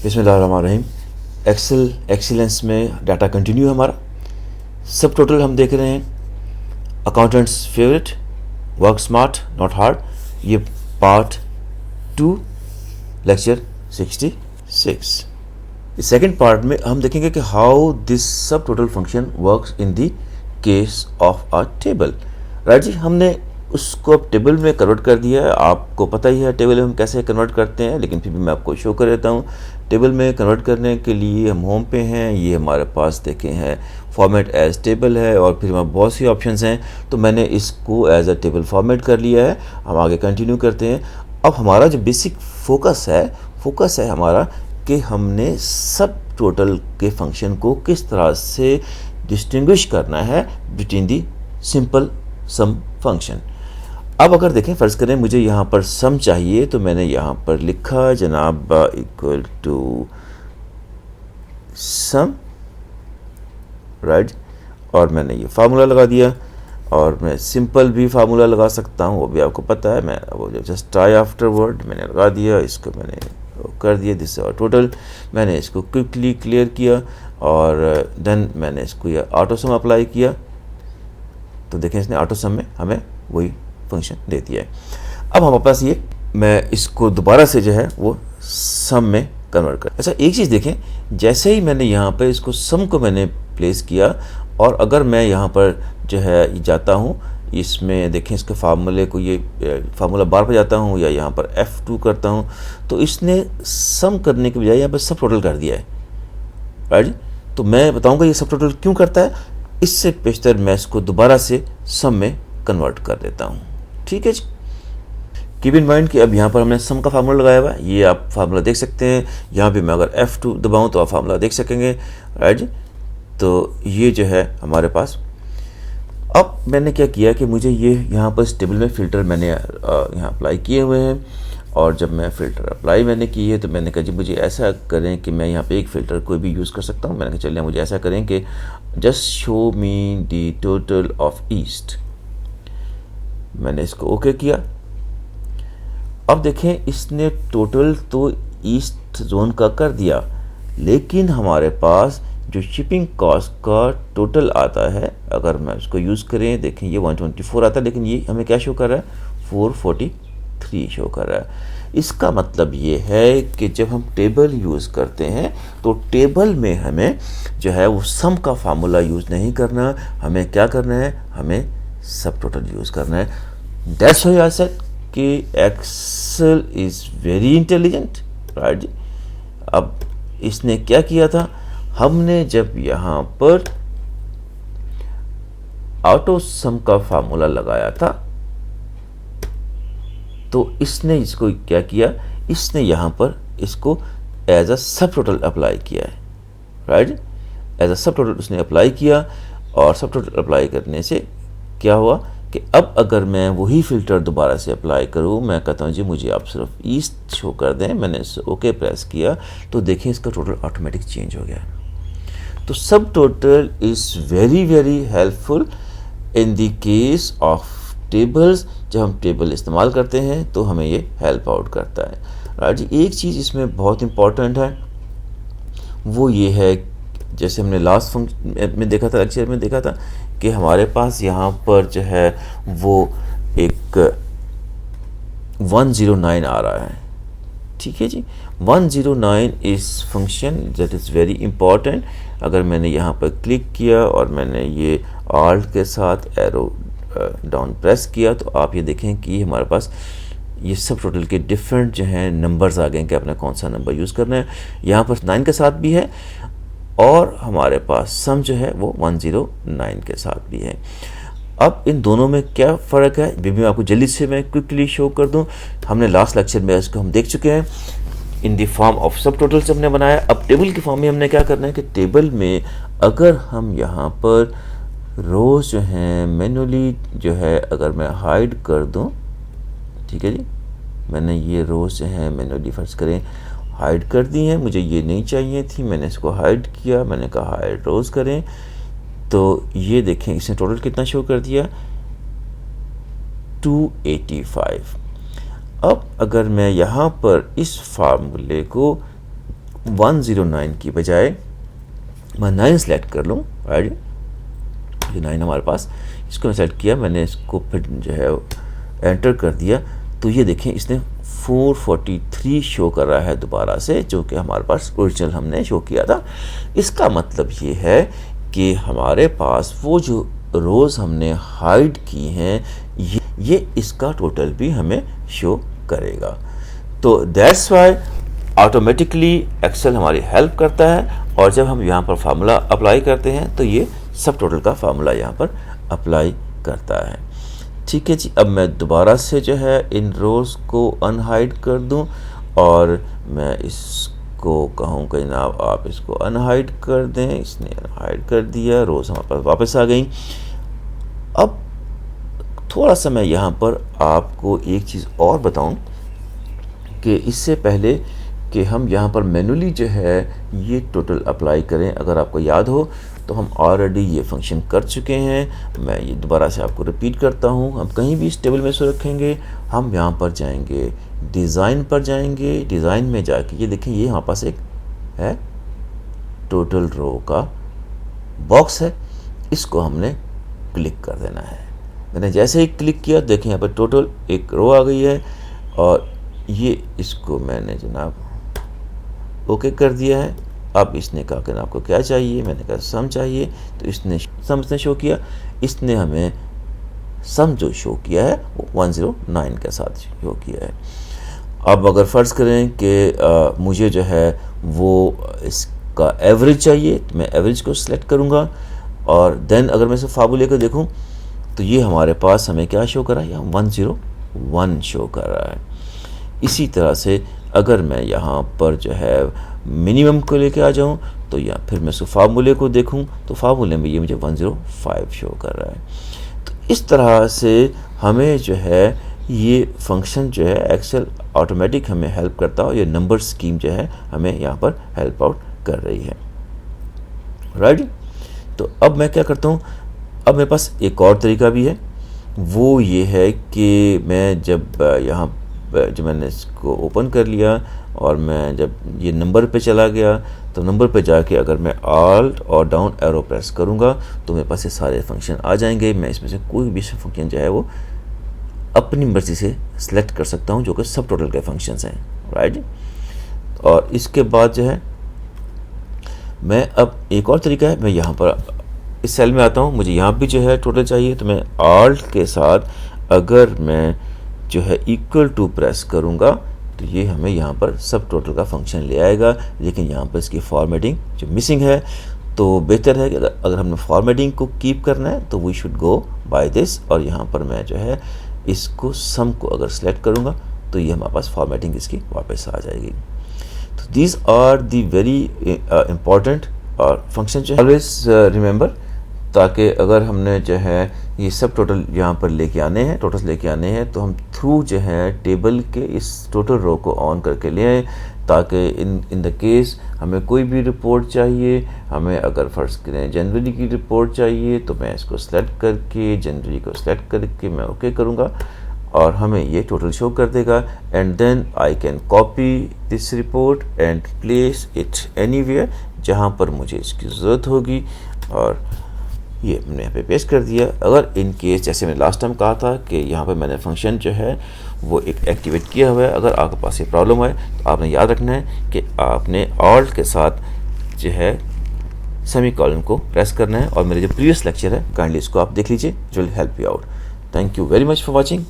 बिस्मिल्लाहिर्रहमानिर्रहीम। Excel excellence में data continue है हमारा। सब टोटल हम देख रहे हैं accountants favourite, work smart not hard, ये पार्ट 2 लेक्चर 66। इस सेकेंड पार्ट में हम देखेंगे कि how this subtotal function works in the case of a table. Right जी, हमने उसको अब टेबल में कन्वर्ट कर दिया है। आपको पता ही है टेबल में हम कैसे कन्वर्ट करते हैं, लेकिन फिर भी मैं आपको शो कर देता हूँ। टेबल में कन्वर्ट करने के लिए हम होम पे हैं, ये हमारे पास देखें हैं फॉर्मेट एज टेबल है और फिर हमारे बहुत सी ऑप्शंस हैं, तो मैंने इसको एज अ टेबल फॉर्मेट कर लिया है। हम आगे कंटिन्यू करते हैं। अब हमारा जो बेसिक फोकस है हमारा कि हमने सब टोटल के फंक्शन को किस तरह से डिस्टिंग्विश करना है between the simple some function. अब अगर देखें, फ़र्ज़ करें मुझे यहाँ पर सम चाहिए, तो मैंने यहाँ पर लिखा जनाब इक्वल टू सम, राइट, और मैंने ये फार्मूला लगा दिया। और मैं सिंपल भी फार्मूला लगा सकता हूँ, वो भी आपको पता है। मैं वो जस्ट ट्राई आफ्टर वर्ड मैंने लगा दिया, इसको मैंने कर दिया दिस और टोटल। मैंने इसको क्विकली क्लियर किया और देन मैंने इसको ये ऑटो सम अप्लाई किया, तो देखें इसने ऑटो सम में हमें वही फंक्शन दे दिया है। अब हमारे पास ये, मैं इसको दोबारा से जो है वो सम में कन्वर्ट कर। अच्छा, एक चीज़ देखें, जैसे ही मैंने यहाँ पर इसको सम को मैंने प्लेस किया और अगर मैं यहाँ पर जो है जाता हूँ, इसमें देखें इसके फार्मूले को, ये फार्मूला बार पर जाता हूँ या यहाँ पर F2 करता हूँ, तो इसने सम करने के बजाय यहाँ पर सब टोटल कर दिया है। राइट, तो मैं बताऊँगा ये सब टोटल क्यों करता है। इससे बेहतर मैं इसको दोबारा से सम में कन्वर्ट कर देता हूँ। ठीक है जी, कीप इन माइंड कि अब यहाँ पर हमने सम का फार्मूला लगाया हुआ है, ये आप फार्मूला देख सकते हैं। यहाँ पे मैं अगर F2 दबाऊँ तो आप फार्मूला देख सकेंगे। राइट, तो ये जो है हमारे पास। अब मैंने क्या किया कि मुझे ये यहाँ पर इस टेबल में फ़िल्टर मैंने यहाँ अप्लाई किए हुए हैं, और जब मैं फ़िल्टर अप्लाई मैंने की है तो मैंने कहा जी मुझे ऐसा करें कि मैं यहाँ पे एक फ़िल्टर कोई भी यूज़ कर सकता हूँ। मैंने कहा चलिए मुझे ऐसा करें कि just show me the total of east. मैंने इसको ओके किया। अब देखें इसने टोटल तो ईस्ट जोन का कर दिया, लेकिन हमारे पास जो शिपिंग कॉस्ट का टोटल आता है, अगर मैं उसको यूज़ करें, देखें ये 124 आता है, लेकिन ये हमें क्या शो कर रहा है, 443 शो कर रहा है। इसका मतलब ये है कि जब हम टेबल यूज़ करते हैं तो टेबल में हमें जो है वो सम का फार्मूला यूज़ नहीं करना, हमें क्या करना है, हमें सब टोटल यूज़ करना है। दैट्स व्हाई आई सेड कि Excel is very intelligent. Right, अब इसने क्या किया था, हमने जब यहाँ पर ऑटो सम का फार्मूला लगाया था तो इसने इसको क्या किया, इसने यहाँ पर इसको एज अ सब टोटल अप्लाई किया है। राइट, एज अ सब टोटल उसने अप्लाई किया, और सब टोटल अप्लाई करने से क्या हुआ कि अब अगर मैं वही फ़िल्टर दोबारा से अप्लाई करूँ, मैं कहता हूँ जी मुझे आप सिर्फ ईस्ट शो कर दें, मैंने इसे ओके प्रेस किया तो देखें इसका टोटल ऑटोमेटिक चेंज हो गया। तो सब total is very very helpful in the case of tables. जब हम टेबल इस्तेमाल करते हैं तो हमें ये हेल्प आउट करता है। राइट जी, एक चीज़ इसमें बहुत इंपॉर्टेंट है, वो ये है, जैसे हमने लास्ट फंक्शन में देखा था, लेक्चर में देखा था कि हमारे पास यहाँ पर जो है वो एक 109 आ रहा है। ठीक है जी, 109 इस function that is very important. अगर मैंने यहाँ पर क्लिक किया और मैंने ये ऑल्ट के साथ एरो डाउन प्रेस किया तो आप ये देखें कि हमारे पास ये सब टोटल के डिफरेंट जो हैं नंबर्स आ गए कि आपने कौन सा नंबर यूज़ करना है। यहाँ पर 9 के साथ भी है और हमारे पास सम जो है वो 109 के साथ भी है। अब इन दोनों में क्या फ़र्क है, भी मैं आपको जल्दी से मैं क्विकली शो कर दूं। हमने लास्ट लेक्चर में इसको हम देख चुके हैं, इन द फॉर्म ऑफ सब टोटल से हमने बनाया। अब टेबल की फॉर्म में हमने क्या करना है कि टेबल में अगर हम यहाँ पर रोज़ जो हैं मैनुअली जो है अगर मैं हाइड कर दूं, ठीक है जी, मैंने ये रोज़ जो हैं मैनुअली फ़र्ज़ करें हाइड कर दी हैं, मुझे ये नहीं चाहिए थी, मैंने इसको हाइड किया, मैंने कहा हाइड रोज़ करें, तो ये देखें इसने टोटल कितना शो कर दिया, 285। अब अगर मैं यहाँ पर इस फार्मूले को 109 की बजाय मैं 9 सेलेक्ट कर लूँ, राइट, ये 9 हमारे पास, इसको मैं सेलेक्ट किया, मैंने इसको फिर जो है एंटर कर दिया, तो ये देखें इसने 443 शो कर रहा है दोबारा से, जो कि हमारे पास ओरिजिनल हमने शो किया था। इसका मतलब ये है कि हमारे पास वो जो रोज़ हमने हाइड की हैं ये इसका टोटल भी हमें शो करेगा। तो दैट्स वाई ऑटोमेटिकली एक्सेल हमारी हेल्प करता है, और जब हम यहाँ पर फार्मूला अप्लाई करते हैं तो ये सब टोटल का फार्मूला यहाँ पर अप्लाई करता है। ठीक है जी, अब मैं दोबारा से जो है इन रोज़ को अनहाइड कर दूं और मैं इसको कहूँ कि जनाब आप इसको अनहाइड कर दें। इसने अनहाइड कर दिया, रोज़ हमारे पास वापस आ गई। अब थोड़ा सा मैं यहाँ पर आपको एक चीज़ और बताऊं कि इससे पहले कि हम यहाँ पर मैनुअली जो है ये टोटल अप्लाई करें, अगर आपको याद हो तो हम ऑलरेडी ये फंक्शन कर चुके हैं। मैं ये दोबारा से आपको रिपीट करता हूँ। हम कहीं भी इस टेबल में से रखेंगे, हम यहाँ पर जाएंगे, डिज़ाइन पर जाएंगे, डिज़ाइन में जाके ये देखें ये हमारे पास एक है टोटल रो का बॉक्स है, इसको हमने क्लिक कर देना है। मैंने जैसे ही क्लिक किया देखें यहाँ पर टोटल एक रो आ गई है, और ये इसको मैंने जनाब ओके कर दिया है। अब इसने कहा कि आपको क्या चाहिए, मैंने कहा सम चाहिए, तो इसने सम ने शो किया। इसने हमें सम जो शो किया है वो 109 के साथ शो किया है। अब अगर फ़र्ज़ करें कि मुझे जो है वो इसका एवरेज चाहिए, तो मैं एवरेज को सिलेक्ट करूँगा, और देन अगर मैं इसे फार्मूले को देखूँ तो ये हमारे पास हमें क्या शो कर रहा है, यहाँ 101 शो कर रहा है। इसी तरह से अगर मैं यहाँ पर जो है मिनिमम को लेके आ जाऊँ तो यहाँ फिर मैं फार्मूले को देखूँ तो फार्मूले में ये मुझे 105 शो कर रहा है। तो इस तरह से हमें जो है ये फंक्शन जो है एक्सेल ऑटोमेटिक हमें हेल्प करता है, ये नंबर स्कीम जो है हमें यहाँ पर हेल्प आउट कर रही है, राइट। तो अब मैं क्या करता हूँ, अब मेरे पास एक और तरीका भी है, वो ये है कि मैं जब यहाँ जब मैंने इसको ओपन कर लिया और मैं जब ये नंबर पे चला गया तो नंबर पे जाके अगर मैं आल्ट और डाउन एरो प्रेस करूँगा तो मेरे पास ये सारे फंक्शन आ जाएंगे। मैं इसमें से कोई भी फंक्शन जो है वो अपनी मर्ज़ी से सिलेक्ट कर सकता हूँ, जो कि सब टोटल के फंक्शंस हैं, राइट। और इसके बाद जो है मैं अब एक और तरीका है, मैं यहाँ पर इस सेल में आता हूँ, मुझे यहाँ भी जो है टोटल चाहिए, तो मैं आल्ट के साथ अगर मैं जो है इक्वल टू प्रेस करूँगा तो ये हमें यहाँ पर सब टोटल का फंक्शन ले आएगा। लेकिन यहाँ पर इसकी फॉर्मेटिंग जो मिसिंग है, तो बेहतर है कि अगर हमने फॉर्मेटिंग को कीप करना है तो we should go by this, और यहाँ पर मैं जो है इसको सम को अगर सेलेक्ट करूँगा तो ये हमारे पास फॉर्मेटिंग इसकी वापस आ जाएगी। तो these are the very important और फंक्शन जो ऑलवेज रिमेंबर, ताकि अगर हमने जो है ये सब टोटल यहाँ पर लेके आने हैं, टोटल्स लेके आने हैं, तो हम थ्रू जो है टेबल के इस टोटल रो को ऑन करके ले आएँ, ताकि इन द केस हमें कोई भी रिपोर्ट चाहिए, हमें अगर फ़र्ज़ करें जनवरी की रिपोर्ट चाहिए तो मैं इसको सेलेक्ट करके जनवरी को सेलेक्ट करके मैं ओके करूँगा और हमें ये टोटल शो कर देगा। And then I can copy this report and place it anywhere जहाँ पर मुझे इसकी ज़रूरत होगी, और ये मैंने यहाँ पे पेस्ट कर दिया। अगर इन केस जैसे मैंने लास्ट टाइम कहा था कि यहाँ पे मैंने फंक्शन जो है वो एक एक्टिवेट किया हुआ है, अगर आपके पास ये प्रॉब्लम है तो आपने याद रखना है कि आपने ऑल्ट के साथ जो है सेमीकोलन को प्रेस करना है। और मेरे जो प्रीवियस लेक्चर है काइंडली इसको आप देख लीजिए, it will help you out. Thank you very much for watching.